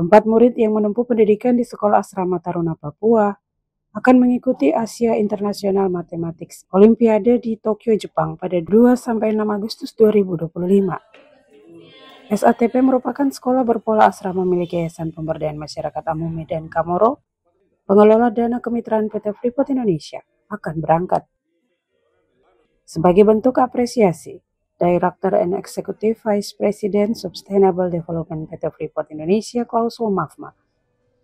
Keempat murid yang menempuh pendidikan di Sekolah Asrama Taruna Papua akan mengikuti Asia International Mathematics Olimpiade di Tokyo, Jepang pada 2-6 Agustus 2025. SATP merupakan sekolah berpola asrama milik Yayasan Pemberdayaan Masyarakat AMU Medan Kamoro, pengelola dana kemitraan PT Freeport Indonesia, akan berangkat. Sebagai bentuk apresiasi, Director and Executive Vice President Sustainable Development PT Freeport Indonesia, Klaus Womafma,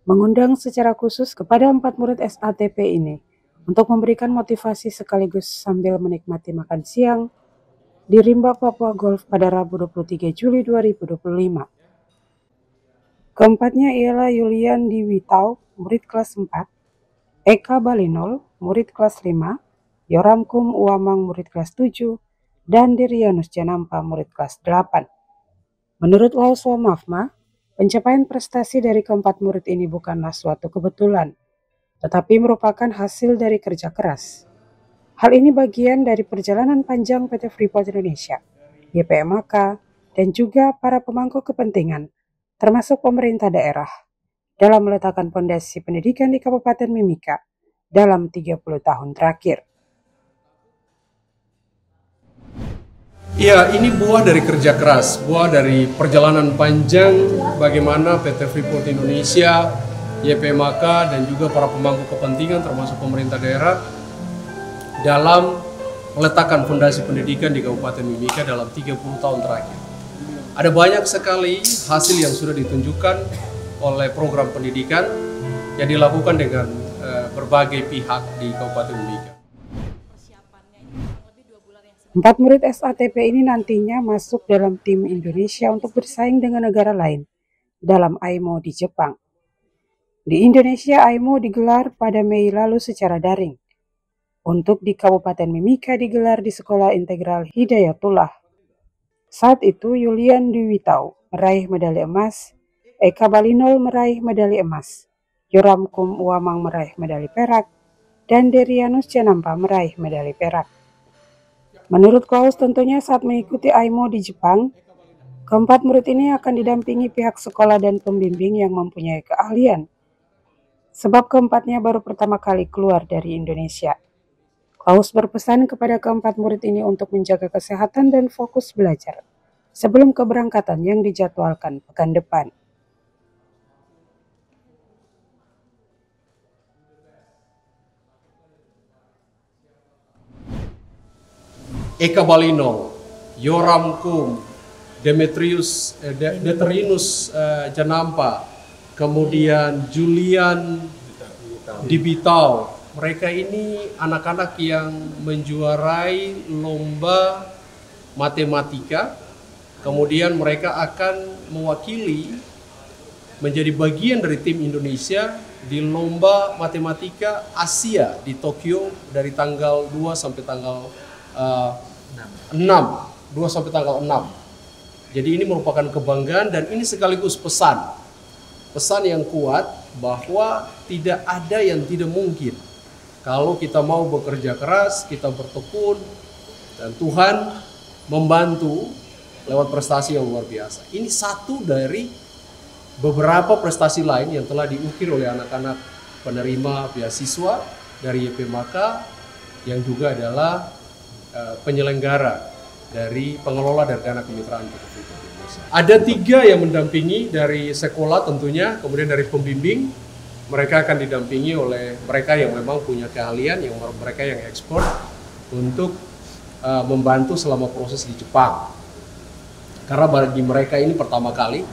mengundang secara khusus kepada 4 murid SATP ini untuk memberikan motivasi sekaligus sambil menikmati makan siang di Rimba Papua Golf pada Rabu 23 Juli 2025. Keempatnya ialah Yulian Diwitau, murid kelas 4, Eka Balinol, murid kelas 5, Yoramkum Uamang, murid kelas 7, dan Dirianus Janampa, murid kelas 8. Menurut Klaus Womafma, pencapaian prestasi dari keempat murid ini bukanlah suatu kebetulan, tetapi merupakan hasil dari kerja keras. Hal ini bagian dari perjalanan panjang PT Freeport Indonesia, YPMAK, dan juga para pemangku kepentingan, termasuk pemerintah daerah, dalam meletakkan fondasi pendidikan di Kabupaten Mimika dalam 30 tahun terakhir. Ya, ini buah dari kerja keras, buah dari perjalanan panjang bagaimana PT Freeport Indonesia, YPMAK, dan juga para pemangku kepentingan termasuk pemerintah daerah dalam meletakkan fondasi pendidikan di Kabupaten Mimika dalam 30 tahun terakhir. Ada banyak sekali hasil yang sudah ditunjukkan oleh program pendidikan yang dilakukan dengan berbagai pihak di Kabupaten Mimika. 4 murid SATP ini nantinya masuk dalam tim Indonesia untuk bersaing dengan negara lain dalam AIMO di Jepang. Di Indonesia, AIMO digelar pada Mei lalu secara daring. Untuk di Kabupaten Mimika digelar di Sekolah Integral Hidayatullah. Saat itu Yulian Diwitau meraih medali emas, Eka Balinol meraih medali emas, Yoramkum Uamang meraih medali perak, dan Derianus Janampa meraih medali perak. Menurut Klaus, tentunya saat mengikuti AIMO di Jepang, keempat murid ini akan didampingi pihak sekolah dan pembimbing yang mempunyai keahlian, sebab keempatnya baru pertama kali keluar dari Indonesia. Klaus berpesan kepada keempat murid ini untuk menjaga kesehatan dan fokus belajar sebelum keberangkatan yang dijadwalkan pekan depan. Eka Balinol, Yoramkum, Detrianus Janampa, kemudian Julian Diwitau. Mereka ini anak-anak yang menjuarai lomba matematika, kemudian mereka akan mewakili menjadi bagian dari tim Indonesia di lomba matematika Asia di Tokyo dari tanggal 2 sampai tanggal 6. Jadi ini merupakan kebanggaan dan ini sekaligus pesan yang kuat bahwa tidak ada yang tidak mungkin. Kalau kita mau bekerja keras, kita bertekun, dan Tuhan membantu lewat prestasi yang luar biasa. Ini satu dari beberapa prestasi lain yang telah diukir oleh anak-anak penerima beasiswa dari YPMAK yang juga adalah penyelenggara dari pengelola dari dana kemitraan PT Freeport Indonesia. Ada 3 yang mendampingi dari sekolah tentunya, kemudian dari pembimbing. Mereka akan didampingi oleh mereka yang memang punya keahlian, yang mereka yang ekspor untuk membantu selama proses di Jepang. Karena bagi mereka ini pertama kali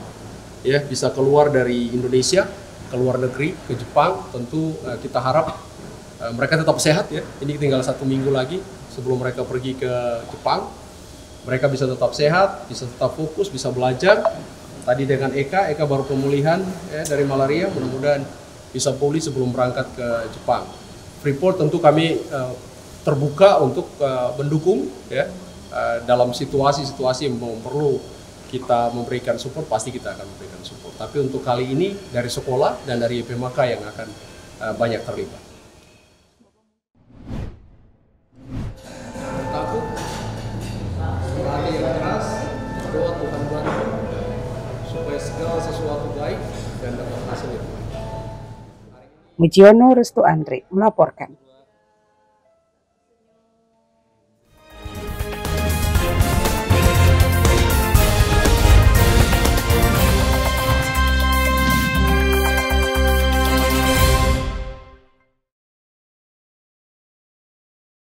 ya bisa keluar dari Indonesia, ke luar negeri, ke Jepang. Tentu kita harap mereka tetap sehat ya. Ini tinggal 1 minggu lagi sebelum mereka pergi ke Jepang. Mereka bisa tetap sehat, bisa tetap fokus, bisa belajar. Tadi dengan Eka baru pemulihan ya, dari malaria, mudah-mudahan bisa pulih sebelum berangkat ke Jepang. Freeport tentu kami terbuka untuk mendukung ya, dalam situasi-situasi yang perlu kita memberikan support, pasti kita akan memberikan support. Tapi untuk kali ini dari sekolah dan dari YPMAK yang akan banyak terlibat. Takut, berlatih yang keras, doa Tuhan bantu supaya segala sesuatu baik. dan dapat hasil yang baik. Mujiono Restu Andri melaporkan.